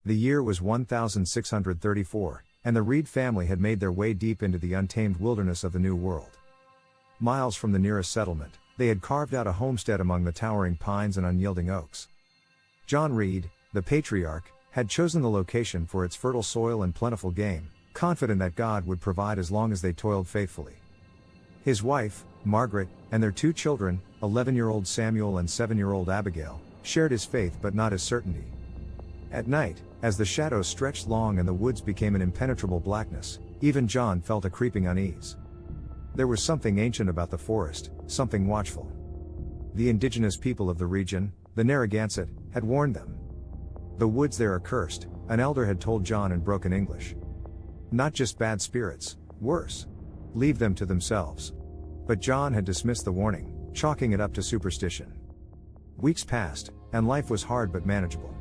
The year was 1634, and the Reed family had made their way deep into the untamed wilderness of the New World. Miles from the nearest settlement, they had carved out a homestead among the towering pines and unyielding oaks. John Reed, the patriarch, had chosen the location for its fertile soil and plentiful game, confident that God would provide as long as they toiled faithfully. His wife, Margaret, and their two children, 11-year-old Samuel and 7-year-old Abigail, shared his faith but not his certainty. At night, as the shadows stretched long and the woods became an impenetrable blackness, even John felt a creeping unease. There was something ancient about the forest, something watchful. The indigenous people of the region, the Narragansett, had warned them. The woods there are cursed, an elder had told John in broken English. Not just bad spirits, worse. Leave them to themselves. But John had dismissed the warning, chalking it up to superstition. Weeks passed, and life was hard but manageable.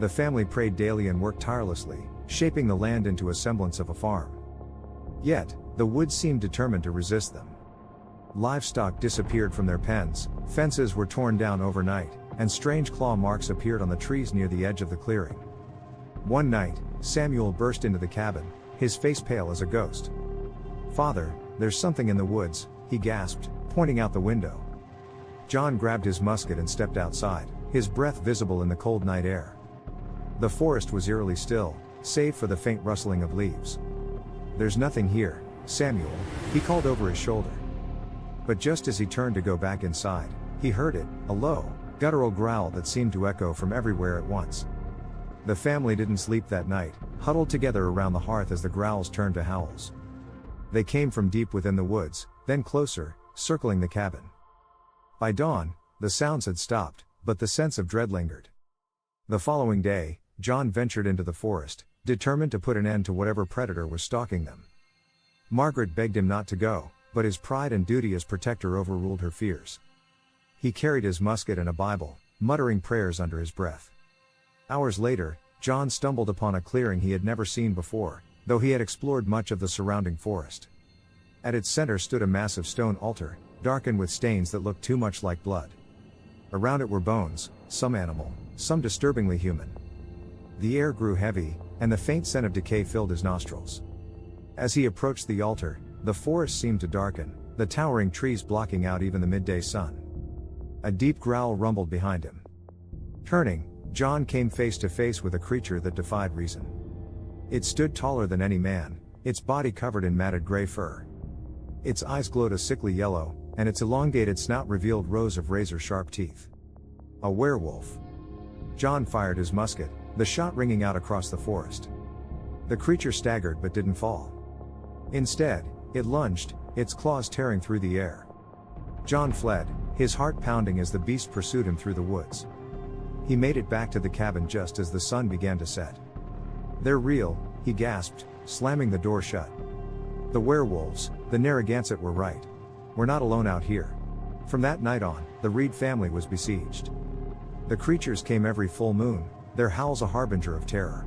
The family prayed daily and worked tirelessly, shaping the land into a semblance of a farm. Yet, the woods seemed determined to resist them. Livestock disappeared from their pens, fences were torn down overnight, and strange claw marks appeared on the trees near the edge of the clearing. One night, Samuel burst into the cabin, his face pale as a ghost. "Father, there's something in the woods," he gasped, pointing out the window. John grabbed his musket and stepped outside, his breath visible in the cold night air. The forest was eerily still, save for the faint rustling of leaves. "There's nothing here, Samuel," he called over his shoulder. But just as he turned to go back inside, he heard it, a low, guttural growl that seemed to echo from everywhere at once. The family didn't sleep that night, huddled together around the hearth as the growls turned to howls. They came from deep within the woods, then closer, circling the cabin. By dawn, the sounds had stopped, but the sense of dread lingered. The following day, John ventured into the forest, determined to put an end to whatever predator was stalking them. Margaret begged him not to go, but his pride and duty as protector overruled her fears. He carried his musket and a Bible, muttering prayers under his breath. Hours later, John stumbled upon a clearing he had never seen before, though he had explored much of the surrounding forest. At its center stood a massive stone altar, darkened with stains that looked too much like blood. Around it were bones, some animal, some disturbingly human. The air grew heavy, and the faint scent of decay filled his nostrils. As he approached the altar, the forest seemed to darken, the towering trees blocking out even the midday sun. A deep growl rumbled behind him. Turning, John came face to face with a creature that defied reason. It stood taller than any man, its body covered in matted gray fur. Its eyes glowed a sickly yellow, and its elongated snout revealed rows of razor-sharp teeth. A werewolf. John fired his musket, the shot ringing out across the forest. The creature staggered but didn't fall. Instead, it lunged, its claws tearing through the air. John fled, his heart pounding as the beast pursued him through the woods. He made it back to the cabin just as the sun began to set. "They're real," he gasped, slamming the door shut. "The werewolves, the Narragansett were right. We're not alone out here." From that night on, the Reed family was besieged. The creatures came every full moon, their howls a harbinger of terror.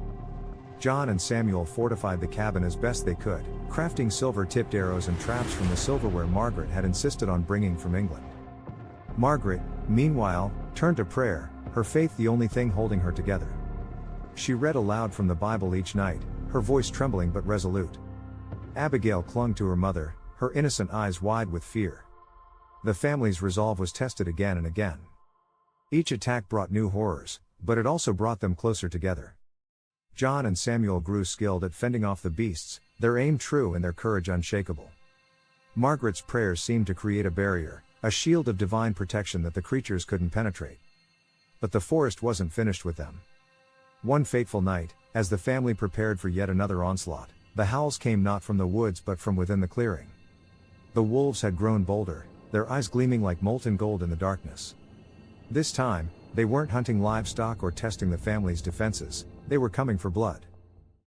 John and Samuel fortified the cabin as best they could, crafting silver-tipped arrows and traps from the silverware Margaret had insisted on bringing from England. Margaret, meanwhile, turned to prayer, her faith the only thing holding her together. She read aloud from the Bible each night, her voice trembling but resolute. Abigail clung to her mother, her innocent eyes wide with fear. The family's resolve was tested again and again. Each attack brought new horrors, but it also brought them closer together. John and Samuel grew skilled at fending off the beasts, their aim true and their courage unshakable. Margaret's prayers seemed to create a barrier, a shield of divine protection that the creatures couldn't penetrate. But the forest wasn't finished with them. One fateful night, as the family prepared for yet another onslaught, the howls came not from the woods but from within the clearing. The wolves had grown bolder, their eyes gleaming like molten gold in the darkness. This time, they weren't hunting livestock or testing the family's defenses, they were coming for blood.